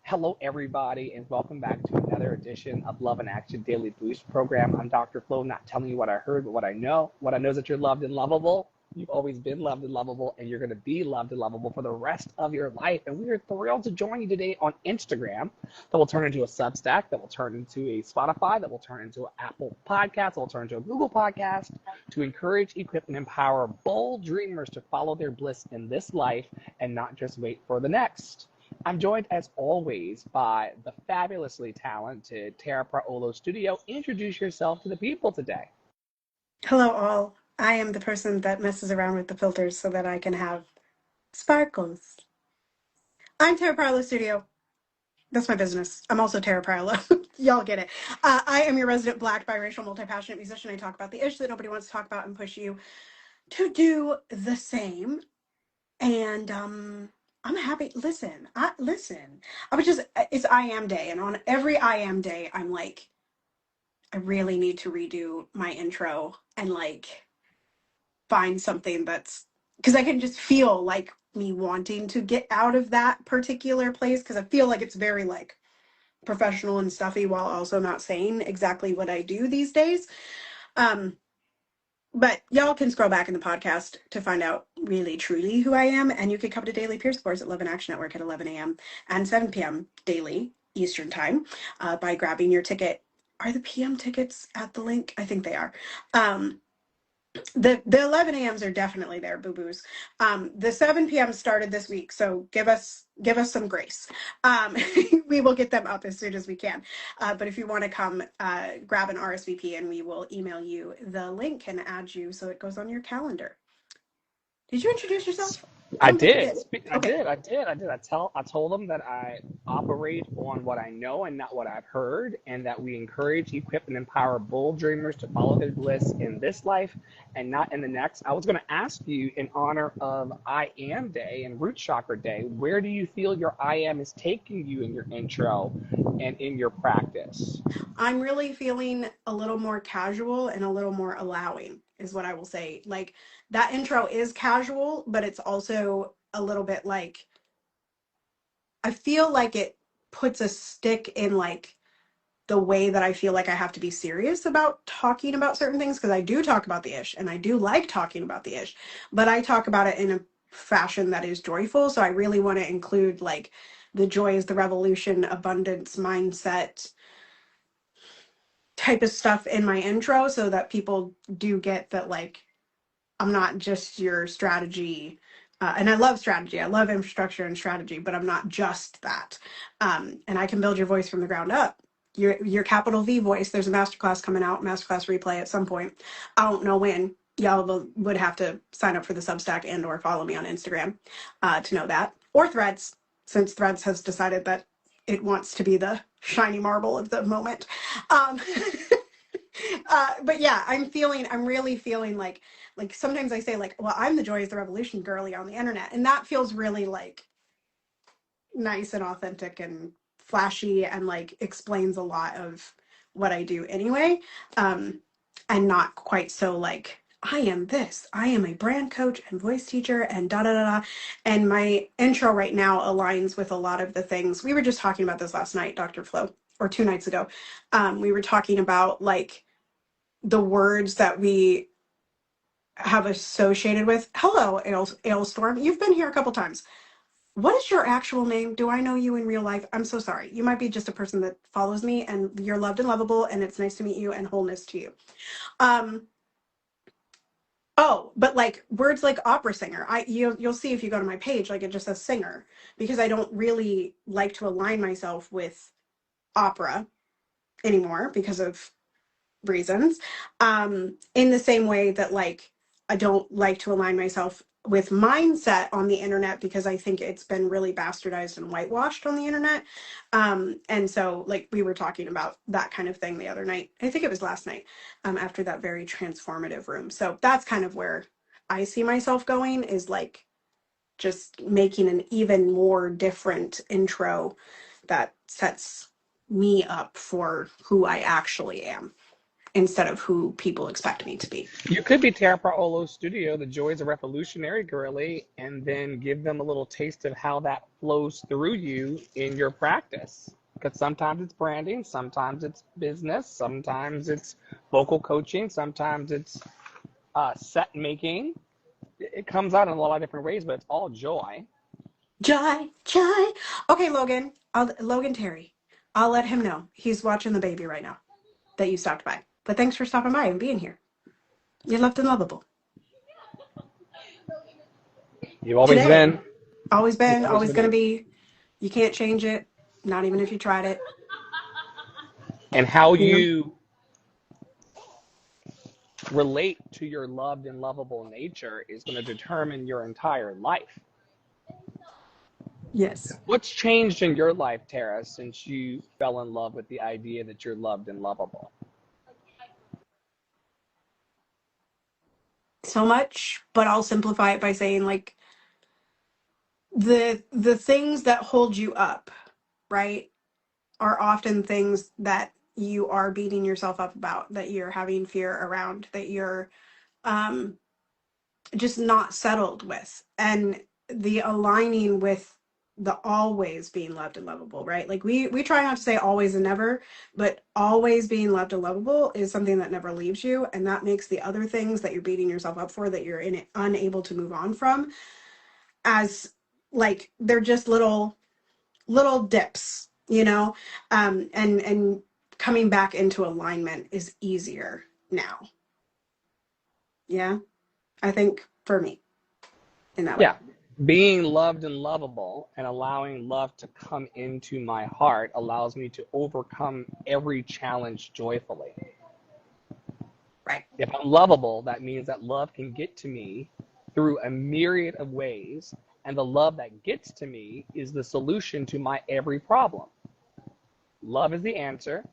Hello, everybody, and welcome back to another edition of Love and Action Daily Boost program. I'm Dr. Flo, not telling you what I heard, but what I know. What I know is that you're loved and lovable. You've always been loved and lovable, and you're going to be loved and lovable for the rest of your life. And we are thrilled to join you today on Instagram. That will turn into a Substack, that will turn into a Spotify, that will turn into an Apple Podcast, that will turn into a Google Podcast, to encourage, equip, and empower bold dreamers to follow their bliss in this life and not just wait for the next. I'm joined, as always, by the fabulously talented Tara Praolo Studio. Introduce yourself to the people today. Hello, all. I am the person that messes around with the filters so that I can have sparkles. I'm Tara Parlo Studio. That's my business. I'm also Tara Parlo. Y'all get it. I am your resident Black, biracial, multi-passionate musician. I talk about the ish that nobody wants to talk about and push you to do the same. And I'm happy. Listen. It's I Am Day. And on every I Am Day, I'm like, I really need to redo my intro and find something that's, because I can just feel like me wanting to get out of that particular place, because I feel like it's very professional and stuffy while also not saying exactly what I do these days. But y'all can scroll back in the podcast to find out really truly who I am, and you can come to Daily Peer Supports at Love and Action Network at 11 a.m. and 7 p.m. daily Eastern time by grabbing your ticket. Are the PM tickets at the link? I think they are. The 11 a.m.s are definitely there, boo-boos. The 7 p.m. started this week, so give us some grace. We will get them up as soon as we can. But if you want to come, grab an RSVP and we will email you the link and add you so it goes on your calendar. Did you introduce yourself? I did. Okay. I told them that I operate on what I know and not what I've heard, and that we encourage, equip, and empower bold dreamers to follow their bliss in this life and not in the next. I was going to ask you, in honor of I Am Day and Root Chakra Day, where do you feel your I Am is taking you in your intro and in your practice? I'm really feeling a little more casual and a little more allowing, is what I will say. Like, that intro is casual, but it's also a little bit I feel like it puts a stick in the way that I feel like I have to be serious about talking about certain things, because I do talk about the ish and I do like talking about the ish, but I talk about it in a fashion that is joyful. So I really want to include the joy is the revolution, abundance mindset type of stuff in my intro, so that people do get that I'm not just your strategy. And I love strategy. I love infrastructure and strategy, but I'm not just that. And I can build your voice from the ground up. Your capital V voice. There's a masterclass coming out, masterclass replay at some point. I don't know when. Y'all would have to sign up for the Substack and or follow me on Instagram to know that. Or Threads, since Threads has decided that it wants to be the shiny marble of the moment. But yeah, I'm really feeling like sometimes I say well, I'm the joy is the revolution girly on the internet. And that feels really nice and authentic and flashy and explains a lot of what I do anyway. And not quite so I am this. I am a brand coach and voice teacher and da da da da. And my intro right now aligns with a lot of the things. We were just talking about this last night, Dr. Flo, or 2 nights ago. We were talking about the words that we have associated with. Hello, Ailstorm. You've been here a couple times. What is your actual name? Do I know you in real life? I'm so sorry. You might be just a person that follows me, and you're loved and lovable, and it's nice to meet you, and wholeness to you. Oh, but words like opera singer, you'll see if you go to my page, it just says singer, because I don't really like to align myself with opera anymore because of reasons. In the same way that I don't like to align myself with mindset on the internet, because I think it's been really bastardized and whitewashed on the internet. And so we were talking about that kind of thing the other night. I think it was last night, after that very transformative room. So that's kind of where I see myself going, is just making an even more different intro that sets me up for who I actually am instead of who people expect me to be. You could be Tara Paolo's studio, the joys of revolutionary girly, and then give them a little taste of how that flows through you in your practice. Because sometimes it's branding, sometimes it's business, sometimes it's vocal coaching, sometimes it's set making. It comes out in a lot of different ways, but it's all joy. Joy, joy. Okay, Logan. Logan Terry. I'll let him know. He's watching the baby right now that you stopped by. But thanks for stopping by and being here. You're loved and lovable. You've always Today. been. Always been, always going to be. You can't change it, not even if you tried it. And how you relate to your loved and lovable nature is going to determine your entire life. Yes. What's changed in your life, Tara, since you fell in love with the idea that you're loved and lovable? So much, but I'll simplify it by saying, like, the things that hold you up, right, are often things that you are beating yourself up about, that you're having fear around, that you're just not settled with. And the aligning with the always being loved and lovable, right? Like we try not to say always and never, but always being loved and lovable is something that never leaves you. And that makes the other things that you're beating yourself up for, that you're unable to move on from, as like they're just little dips, and coming back into alignment is easier now. Yeah, I think for me in that way. Yeah. Being loved and lovable and allowing love to come into my heart allows me to overcome every challenge joyfully. Right. If I'm lovable, that means that love can get to me through a myriad of ways, and the love that gets to me is the solution to my every problem. Love is the answer,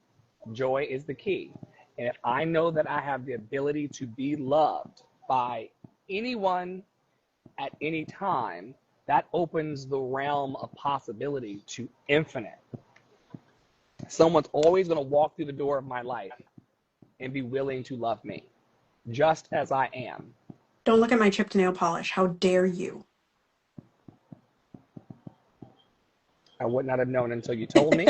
joy is the key. And if I know that I have the ability to be loved by anyone at any time, that opens the realm of possibility to infinite. Someone's always going to walk through the door of my life and be willing to love me, just as I am. Don't look at my chipped nail polish. How dare you? I would not have known until you told me.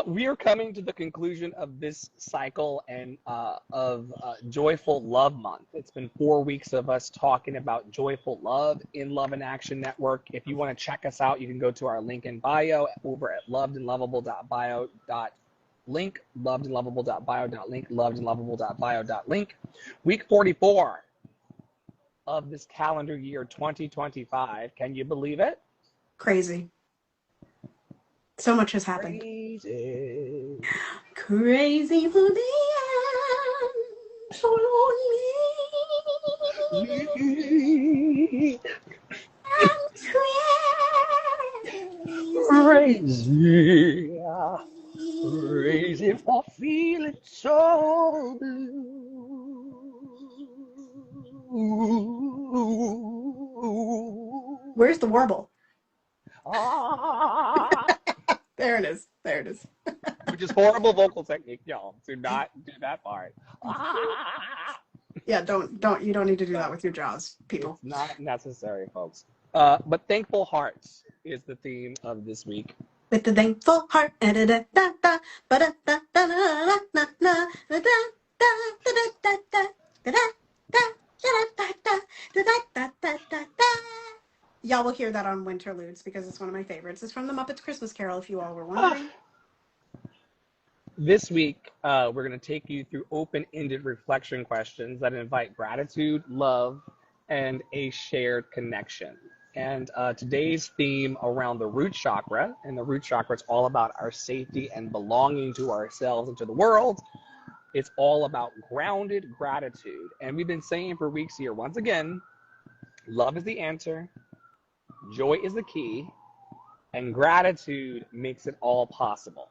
We are coming to the conclusion of this cycle and of Joyful Love Month. It's been 4 weeks of us talking about joyful love in Love and Action Network. If you want to check us out, you can go to our link in bio over at lovedandlovable.bio.link, lovedandlovable.bio.link, lovedandlovable.bio.link. Week 44 of this calendar year 2025. Can you believe it? Crazy. So much has happened. Crazy for the end. So lonely. I'm crazy. Crazy for feeling so blue. Where's the warble? There it is. There it is. Which is horrible vocal technique, y'all. Do not do that part. Yeah, don't. You don't need to do that with your jaws, people. It's not necessary, folks. But thankful hearts is the theme of this week. With the thankful heart. Y'all will hear that on Winterludes because it's one of my favorites. It's from the Muppets Christmas Carol, if you all were wondering. This week, we're going to take you through open-ended reflection questions that invite gratitude, love, and a shared connection. And today's theme around the root chakra, and the root chakra is all about our safety and belonging to ourselves and to the world. It's all about grounded gratitude. And we've been saying for weeks here, once again, love is the answer, joy is the key, and gratitude makes it all possible.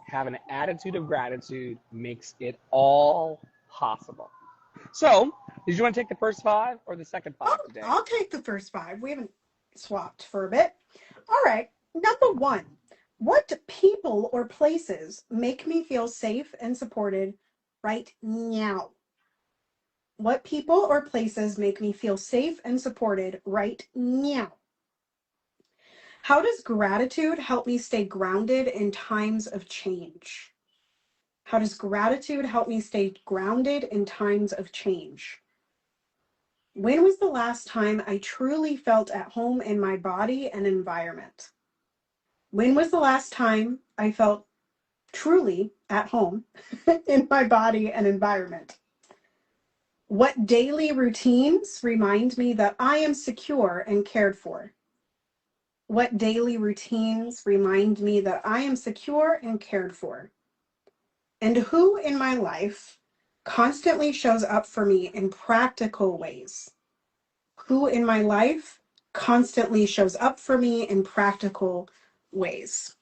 Have an attitude of gratitude makes it all possible. So, did you want to take the first 5 or the second 5 today? I'll take the first 5. We haven't swapped for a bit. All right. Number 1. What people or places make me feel safe and supported right now? What people or places make me feel safe and supported right now? How does gratitude help me stay grounded in times of change? How does gratitude help me stay grounded in times of change? When was the last time I truly felt at home in my body and environment? When was the last time I felt truly at home in my body and environment? What daily routines remind me that I am secure and cared for? What daily routines remind me that I am secure and cared for? And who in my life constantly shows up for me in practical ways? Who in my life constantly shows up for me in practical ways?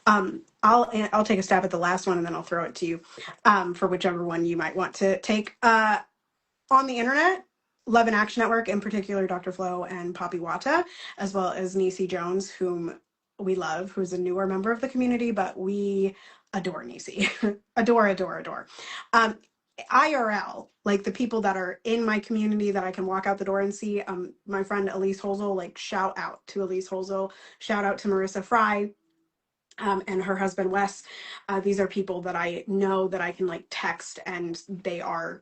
I'll take a stab at the last one and then I'll throw it to you for whichever one you might want to take. On the internet, Love and Action Network, in particular, Dr. Flo and Poppy Wata, as well as Nisi Jones, whom we love, who's a newer member of the community, but we adore Nisi. Adore, adore, adore. IRL, like the people that are in my community that I can walk out the door and see, my friend Elise Holzel, like shout out to Elise Holzel, shout out to Marissa Fry, and her husband Wes. These are people that I know that I can like text and they are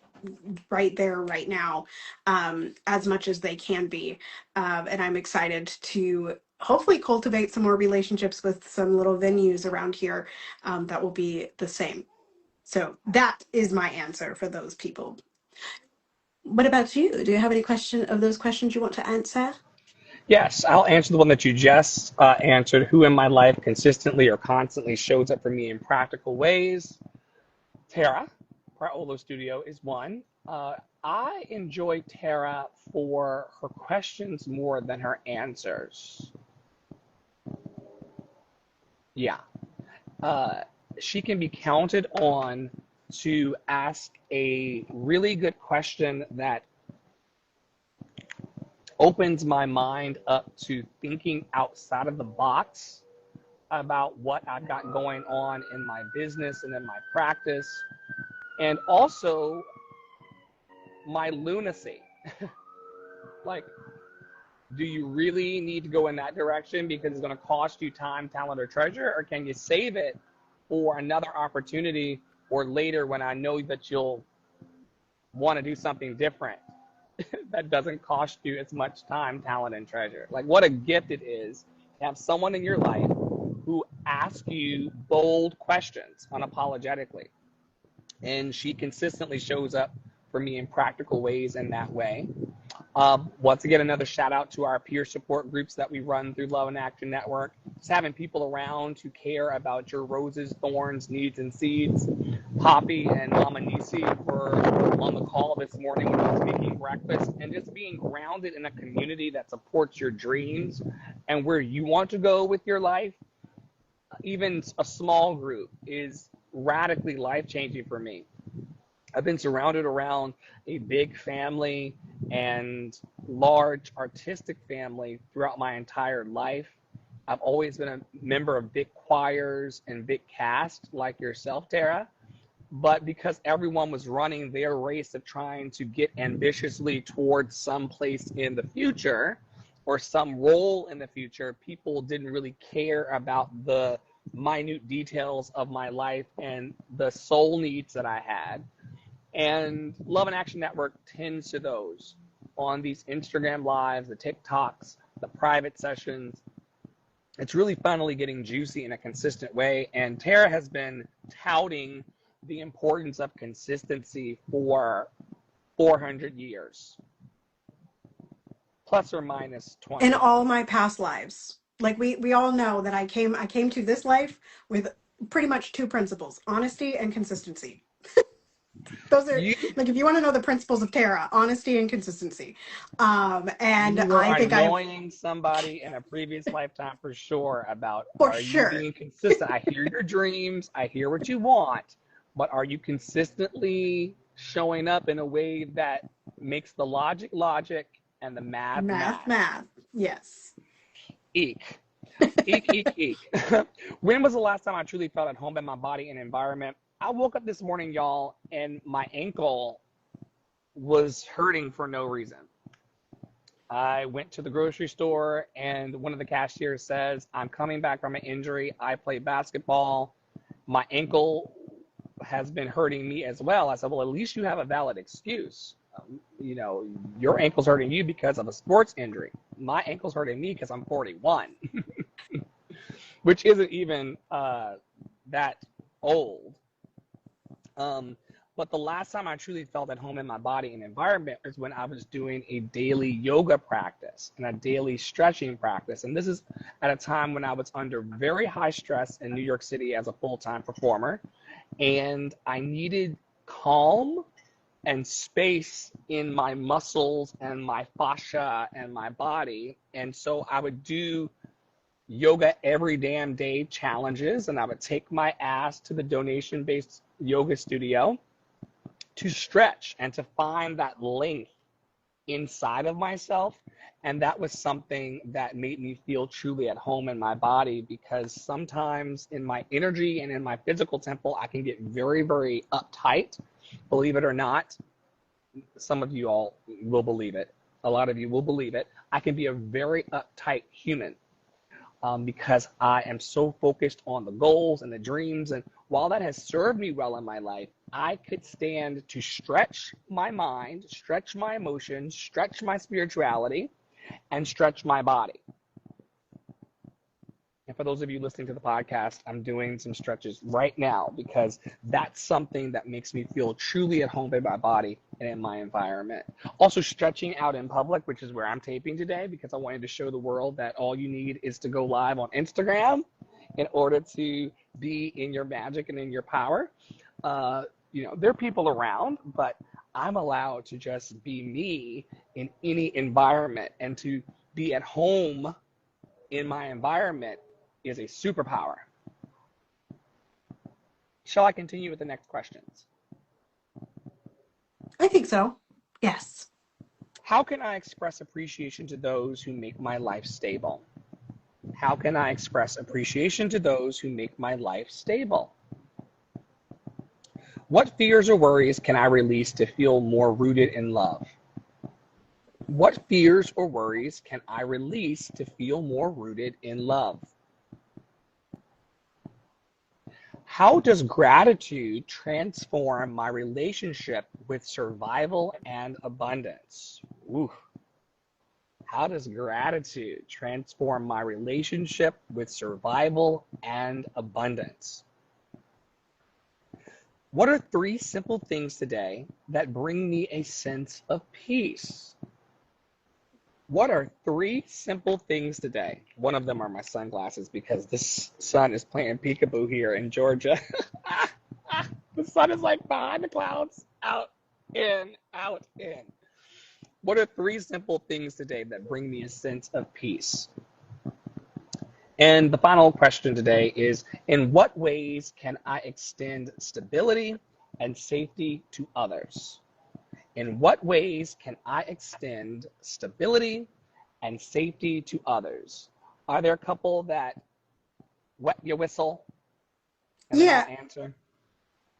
right there right now, as much as they can be. And I'm excited to hopefully cultivate some more relationships with some little venues around here that will be the same. So that is my answer for those people. What about you? Do you have any question of those questions you want to answer? Yes, I'll answer the one that you just answered. Who in my life consistently or constantly shows up for me in practical ways? Tara, Olo Studio is one. I enjoy Tara for her questions more than her answers. Yeah. Uh, she can be counted on to ask a really good question that opens my mind up to thinking outside of the box about what I've got going on in my business and in my practice, and also my lunacy. Like, do you really need to go in that direction because it's going to cost you time, talent, or treasure? Or can you save it for another opportunity or later when I know that you'll want to do something different that doesn't cost you as much time, talent, and treasure? Like, what a gift it is to have someone in your life who asks you bold questions unapologetically. And she consistently shows up for me in practical ways in that way. Once again, another shout out to our peer support groups that we run through Love and Action Network. Just having people around who care about your roses, thorns, needs, and seeds. Poppy and Mama Nisi were on the call this morning when I was making breakfast, and just being grounded in a community that supports your dreams and where you want to go with your life. Even a small group is radically life-changing for me. I've been surrounded around a big family and large artistic family throughout my entire life. I've always been a member of big choirs and big casts like yourself, Tara. But because everyone was running their race of trying to get ambitiously towards some place in the future or some role in the future, people didn't really care about the minute details of my life and the soul needs that I had. And Love and Action Network tends to those on these Instagram lives, the TikToks, the private sessions. It's really finally getting juicy in a consistent way. And Tara has been touting the importance of consistency for 400 years, plus or minus 20. In all my past lives, like we all know that I came to this life with pretty much two principles: honesty and consistency. Those are like, if you want to know the principles of Tara, honesty and consistency. And You were I think annoying somebody in a previous lifetime for sure about, for are you sure. being consistent? I hear your dreams, I hear what you want, but are you consistently showing up in a way that makes the logic and the math? Math. Yes. Eek. Eek, eek, eek. When was the last time I truly felt at home in my body and environment? I woke up this morning, y'all, and my ankle was hurting for no reason. I went to the grocery store, and one of the cashiers says, I'm coming back from an injury. I play basketball. My ankle has been hurting me as well. I said, well, at least you have a valid excuse. You know, your ankle's hurting you because of a sports injury. My ankle's hurting me because I'm 41, which isn't even that old. Um, but the last time I truly felt at home in my body and environment was when I was doing a daily yoga practice and a daily stretching practice. And this is at a time when I was under very high stress in New York City as a full-time performer. And I needed calm and space in my muscles and my fascia and my body. And so I would do yoga every damn day challenges, and I would take my ass to the donation-based yoga studio to stretch and to find that length inside of myself. And that was something that made me feel truly at home in my body, because sometimes in my energy and in my physical temple, I can get very, very uptight. Believe it or not, some of you all will believe it. A lot of you will believe it. I can be a very uptight human because I am so focused on the goals and the dreams. And while that has served me well in my life, I could stand to stretch my mind, stretch my emotions, stretch my spirituality, and stretch my body. And for those of you listening to the podcast, I'm doing some stretches right now because that's something that makes me feel truly at home in my body and in my environment. Also, stretching out in public, which is where I'm taping today, because I wanted to show the world that all you need is to go live on Instagram in order to be in your magic and in your power. You know, there are people around, but I'm allowed to just be me in any environment, and to be at home in my environment is a superpower. Shall I continue with the next questions? I think so. Yes. How can I express appreciation to those who make my life stable? How can I express appreciation to those who make my life stable? What fears or worries can I release to feel more rooted in love? What fears or worries can I release to feel more rooted in love? How does gratitude transform my relationship with survival and abundance? Ooh. How does gratitude transform my relationship with survival and abundance? What are 3 simple things today that bring me a sense of peace? What are 3 simple things today? One of them are my sunglasses, because this sun is playing peekaboo here in Georgia. The sun is like behind the clouds, out, in, out, in. What are 3 simple things today that bring me a sense of peace? And the final question today is, in what ways can I extend stability and safety to others? In what ways can I extend stability and safety to others? Are there a couple that wet your whistle and then I'll Yeah, answer?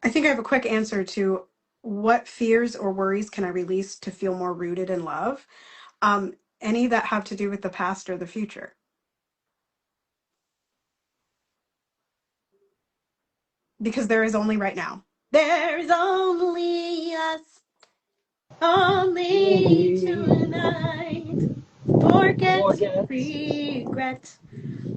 I think I have a quick answer to what fears or worries can I release to feel more rooted in love? Any that have to do with the past or the future, because there is only right now. There is only us, only tonight. Forget, Forget, regret,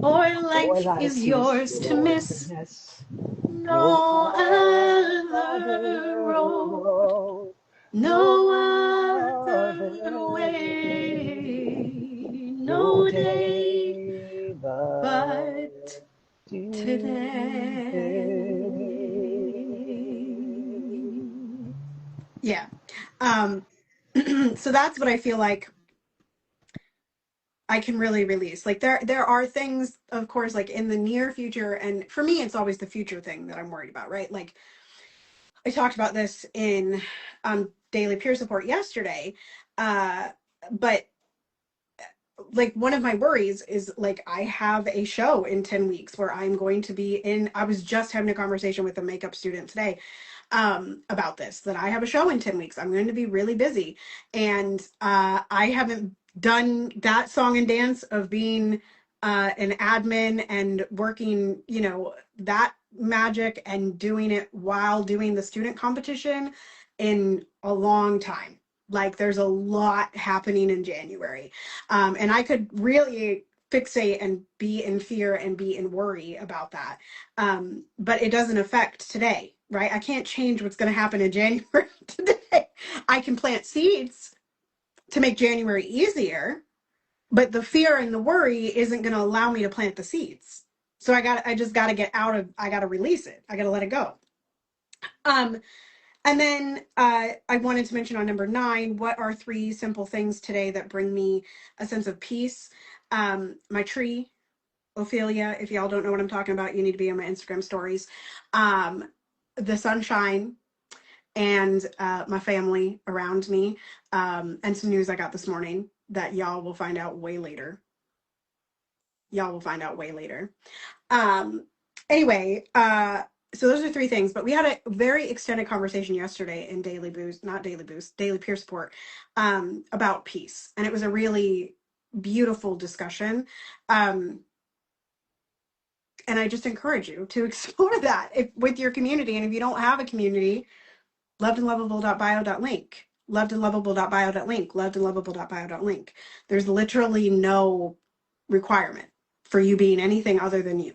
or or life life is is yours to yours to miss. miss. No No other other road, road, no no other other way, way, no no day day but but today. today. Yeah. Um, so that's what I feel like I can really release. Like there are things, of course, like in the near future, and for me, it's always the future thing that I'm worried about, right? Like I talked about this in daily peer support yesterday, but like one of my worries is like I have a show in 10 weeks where I'm going to be in. I was just having a conversation with a makeup student today about this, that I have a show in 10 weeks. I'm going to be really busy. And I haven't done that song and dance of being an admin and working, you know, that magic and doing it while doing the student competition in a long time. Like there's a lot happening in January. And I could really fixate and be in fear and be in worry about that. But it doesn't affect today, right? I can't change what's going to happen in January today. I can plant seeds to make January easier, but the fear and the worry isn't going to allow me to plant the seeds. So I just got to get out of, I got to release it. I got to let it go. And then I wanted to mention on number 9, what are 3 simple things today that bring me a sense of peace? My tree, Ophelia. If y'all don't know what I'm talking about, you need to be on my Instagram stories. The sunshine and my family around me, and some news I got this morning that y'all will find out way later. Y'all will find out way later. Anyway, so those are 3 things, but we had a very extended conversation yesterday in Daily Boost, not Daily Boost, Daily Peer Support, about peace. And it was a really beautiful discussion. And I just encourage you to explore that with your community. And if you don't have a community, lovedandlovable.bio.link, lovedandlovable.bio.link, lovedandlovable.bio.link. There's literally no requirement for you being anything other than you.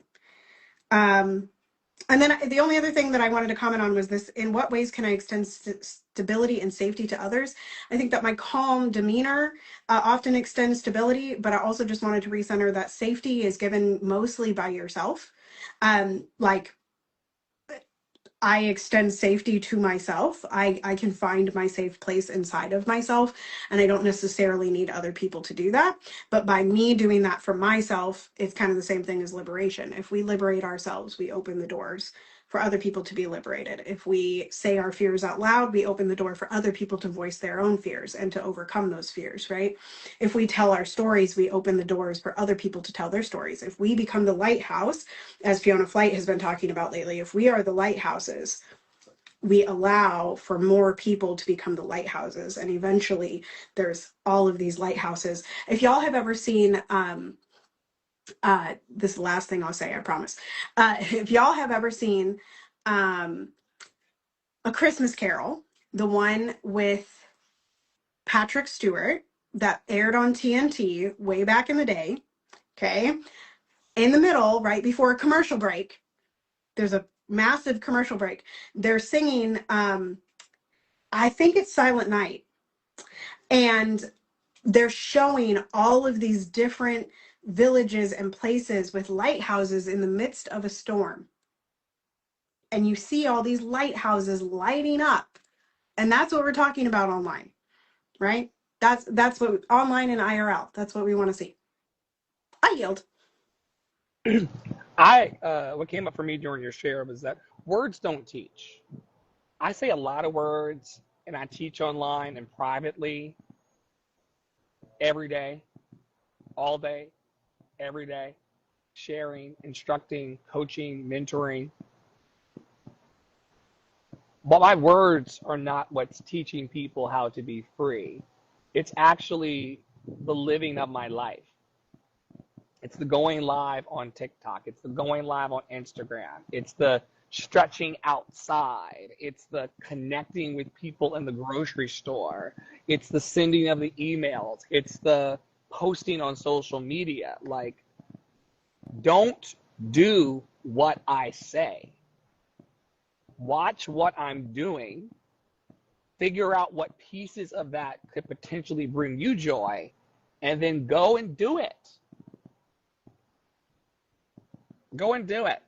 And then the only other thing that I wanted to comment on was this: in what ways can I extend stability and safety to others? I think that my calm demeanor often extends stability, but I also just wanted to recenter that safety is given mostly by yourself. Like I extend safety to myself. I can find my safe place inside of myself, and I don't necessarily need other people to do that. But by me doing that for myself, it's kind of the same thing as liberation. If we liberate ourselves, we open the doors for other people to be liberated. If we say our fears out loud, we open the door for other people to voice their own fears and to overcome those fears, right? If we tell our stories, we open the doors for other people to tell their stories. If we become the lighthouse, as Fiona Flight has been talking about lately, if we are the lighthouses, we allow for more people to become the lighthouses. And eventually there's all of these lighthouses. If y'all have ever seen, this last thing I'll say, I promise. If y'all have ever seen A Christmas Carol, the one with Patrick Stewart that aired on TNT way back in the day, okay? In the middle, right before a commercial break, there's a massive commercial break. They're singing, I think it's Silent Night. And they're showing all of these different villages and places with lighthouses in the midst of a storm. And you see all these lighthouses lighting up. And that's what we're talking about online, right? That's what online and IRL, that's what we want to see. I yield. What came up for me during your share was that words don't teach. I say a lot of words, and I teach online and privately every day, all day, every day, sharing, instructing, coaching, mentoring. But my words are not what's teaching people how to be free. It's actually the living of my life. It's the going live on TikTok. It's the going live on Instagram. It's the stretching outside. It's the connecting with people in the grocery store. It's the sending of the emails. It's the posting on social media. Like, don't do what I say. Watch what I'm doing. Figure out what pieces of that could potentially bring you joy, and then go and do it. Go and do it.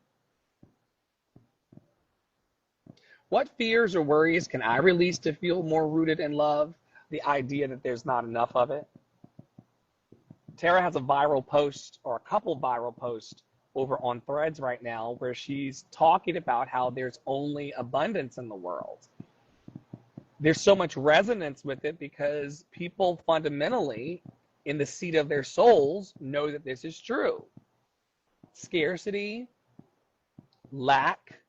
What fears or worries can I release to feel more rooted in love? The idea that there's not enough of it. Tara has a viral post, or a couple viral posts, over on Threads right now where she's talking about how there's only abundance in the world. There's so much resonance with it because people fundamentally in the seat of their souls know that this is true. Scarcity, lack,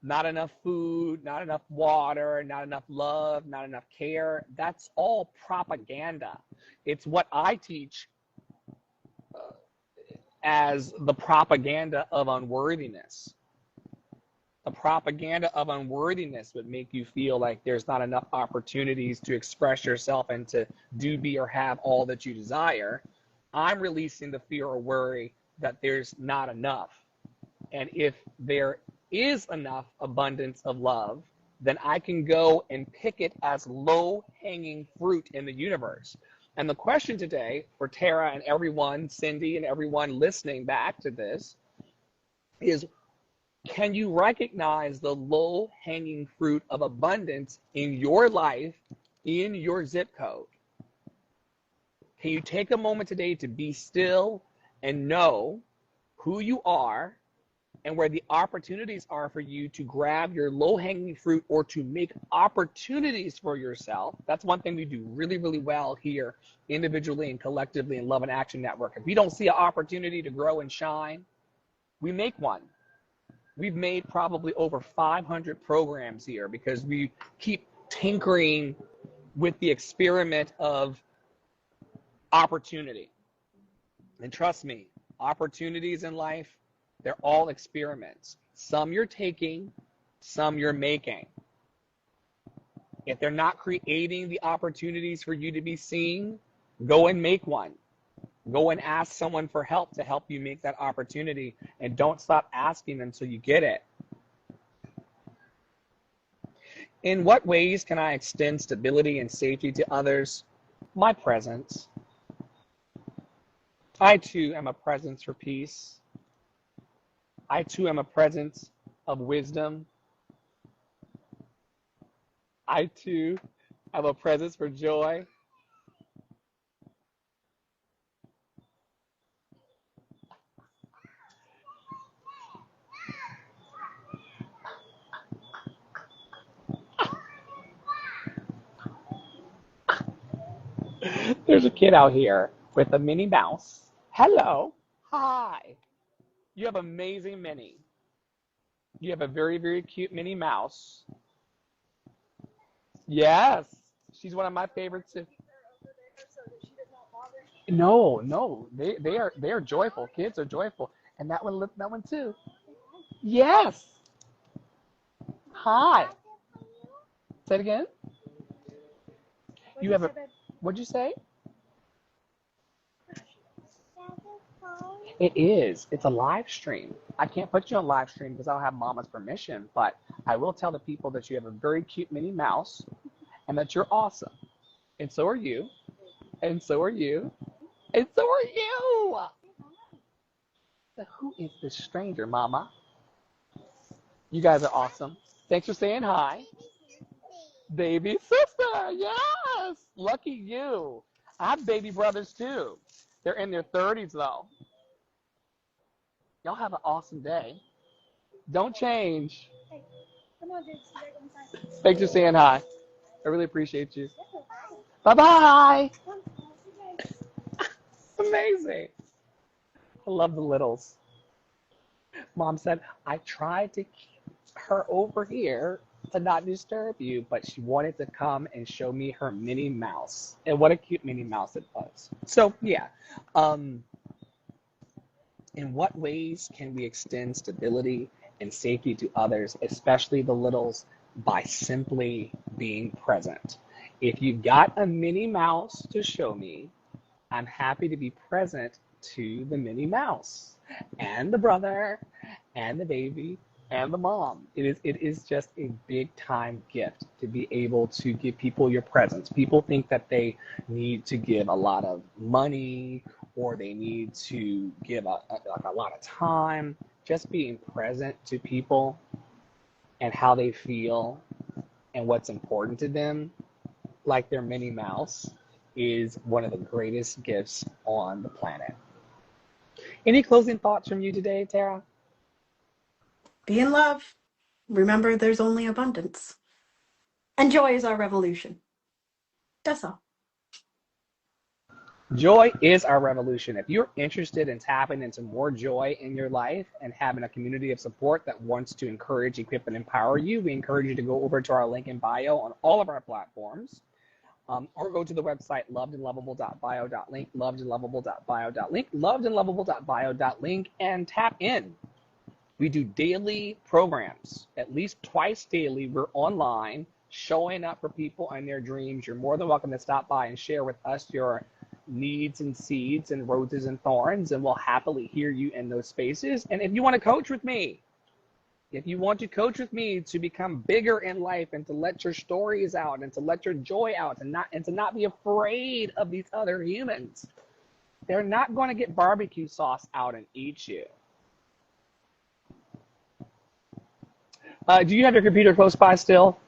not enough food, not enough water, not enough love, not enough care. That's all propaganda. It's what I teach as the propaganda of unworthiness. The propaganda of unworthiness would make you feel like there's not enough opportunities to express yourself and to do, be, or have all that you desire. I'm releasing the fear or worry that there's not enough. And if there is enough abundance of love, then I can go and pick it as low-hanging fruit in the universe. And the question today for Tara and everyone, Cindy and everyone listening back to this is, can you recognize the low-hanging fruit of abundance in your life, in your zip code? Can you take a moment today to be still and know who you are and where the opportunities are for you to grab your low-hanging fruit or to make opportunities for yourself? That's one thing we do really, really well here individually and collectively in Love and Action Network. If we don't see an opportunity to grow and shine, we make one. We've made probably over 500 programs here because we keep tinkering with the experiment of opportunity. And trust me, opportunities in life, they're all experiments. Some you're taking, some you're making. If they're not creating the opportunities for you to be seen, go and make one. Go and ask someone for help to help you make that opportunity, and don't stop asking until you get it. In what ways can I extend stability and safety to others? My presence. I too am a presence for peace. I too am a presence of wisdom. I too have a presence for joy. There's a kid out here with a Minnie Mouse. Hello. Hi. You have amazing Minnie. You have a very, very cute Minnie Mouse. Yes. She's one of my favorites. No, no. They are joyful. Kids are joyful. And that one too. Yes. Hi. Say it again. You have a what'd you say? It is. It's a live stream. I can't put you on live stream because I don't have Mama's permission, but I will tell the people that you have a very cute Minnie Mouse and that you're awesome. And so are you. And so are you. And so are you. So who is this stranger, Mama? You guys are awesome. Thanks for saying hi. Baby sister, yes. Lucky you. I have baby brothers too. They're in their 30s though. Y'all have an awesome day. Don't change. Thanks for saying hi. I really appreciate you. Bye-bye. Amazing. I love the littles. Mom said, I tried to keep her over here to not disturb you, but she wanted to come and show me her Minnie Mouse. And what a cute Minnie Mouse it was. So, yeah. In what ways can we extend stability and safety to others, especially the littles, by simply being present? If you've got a Minnie Mouse to show me, I'm happy to be present to the Minnie Mouse and the brother and the baby and the mom. It is just a big time gift to be able to give people your presence. People think that they need to give a lot of money or they need to give a lot of time. Just being present to people and how they feel and what's important to them, like their Minnie Mouse, is one of the greatest gifts on the planet. Any closing thoughts from you today, Tara? Be in love. Remember, there's only abundance. And joy is our revolution. That's all. Joy is our revolution. If you're interested in tapping into more joy in your life and having a community of support that wants to encourage, equip, and empower you, we encourage you to go over to our link in bio on all of our platforms, or go to the website lovedandlovable.bio.link, lovedandlovable.bio.link, lovedandlovable.bio.link, and tap in. We do daily programs, at least twice daily. We're online, showing up for people and their dreams. You're more than welcome to stop by and share with us your needs and seeds and roses and thorns, and we'll happily hear you in those spaces. And if you want to coach with me, if you want to coach with me to become bigger in life and to let your stories out and to let your joy out and to not be afraid of these other humans, they're not going to get barbecue sauce out and eat you. Do you have your computer close by still?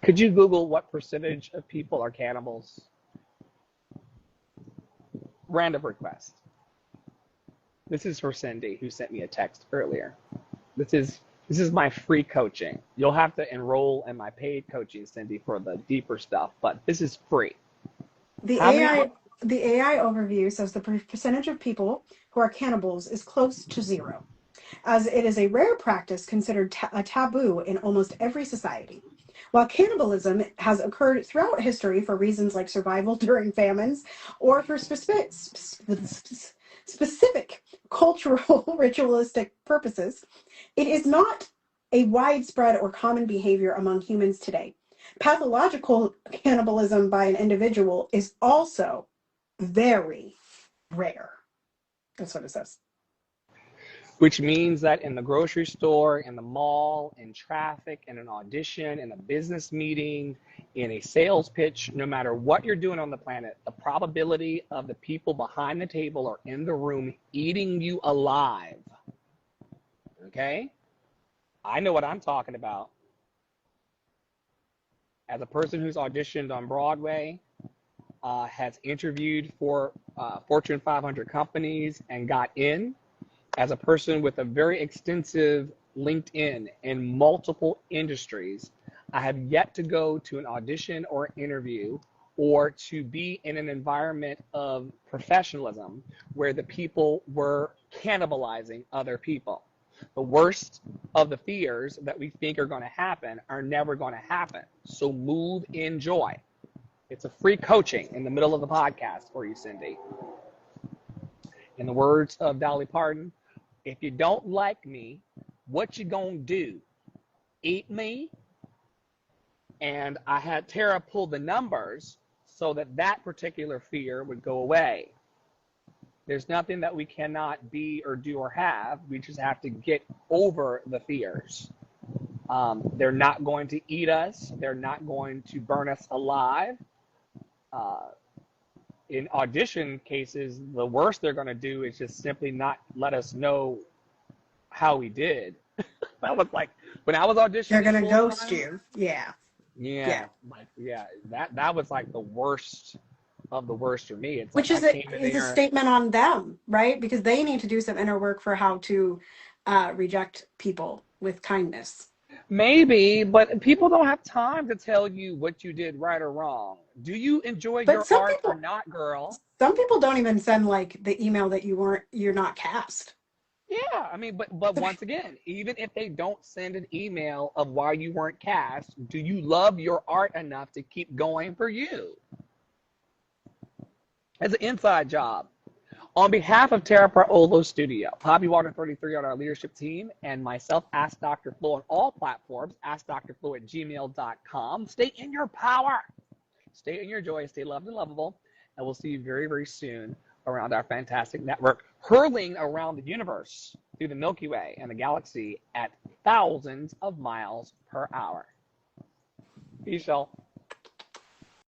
Could you Google what percentage of people are cannibals? Random request. This is for Cindy, who sent me a text earlier. This is my free coaching. You'll have to enroll in my paid coaching, Cindy, for the deeper stuff, but this is free. The AI overview says the percentage of people who are cannibals is close to 0, as it is a rare practice considered a taboo in almost every society. While cannibalism has occurred throughout history for reasons like survival during famines or for specific cultural ritualistic purposes, it is not a widespread or common behavior among humans today. Pathological cannibalism by an individual is also very rare. That's what it says. Which means that in the grocery store, in the mall, in traffic, in an audition, in a business meeting, in a sales pitch, no matter what you're doing on the planet, the probability of the people behind the table or in the room eating you alive, okay? I know what I'm talking about. As a person who's auditioned on Broadway, has interviewed for Fortune 500 companies and got in, as a person with a very extensive LinkedIn in multiple industries, I have yet to go to an audition or interview or to be in an environment of professionalism where the people were cannibalizing other people. The worst of the fears that we think are going to happen are never going to happen. So move in joy. It's a free coaching in the middle of the podcast for you, Cindy. In the words of Dolly Parton, if you don't like me, what you gonna do? Eat me? And I had Tara pull the numbers so that particular fear would go away. There's nothing that we cannot be or do or have. We just have to get over the fears. They're not going to eat us. They're not going to burn us alive. In audition cases, the worst they're going to do is just simply not let us know how we did. That was like when I was auditioning. They're going to ghost you. Yeah. That was like the worst of the worst for me. It's which like is a statement on them, right? Because they need to do some inner work for how to reject people with kindness. Maybe, but people don't have time to tell you what you did right or wrong. Do you enjoy your art or not, girl? Some people don't even send like the email that you're not cast. Yeah, I mean, but once again, even if they don't send an email of why you weren't cast, do you love your art enough to keep going for you? As an inside job. On behalf of Terra Olo Studio, Poppy Water 33 on our leadership team, and myself, Ask Dr. Flo on all platforms, askdrflo@gmail.com. Stay in your power. Stay in your joy. Stay loved and lovable. And we'll see you very, very soon around our fantastic network, hurling around the universe through the Milky Way and the galaxy at thousands of miles per hour. Peace, y'all.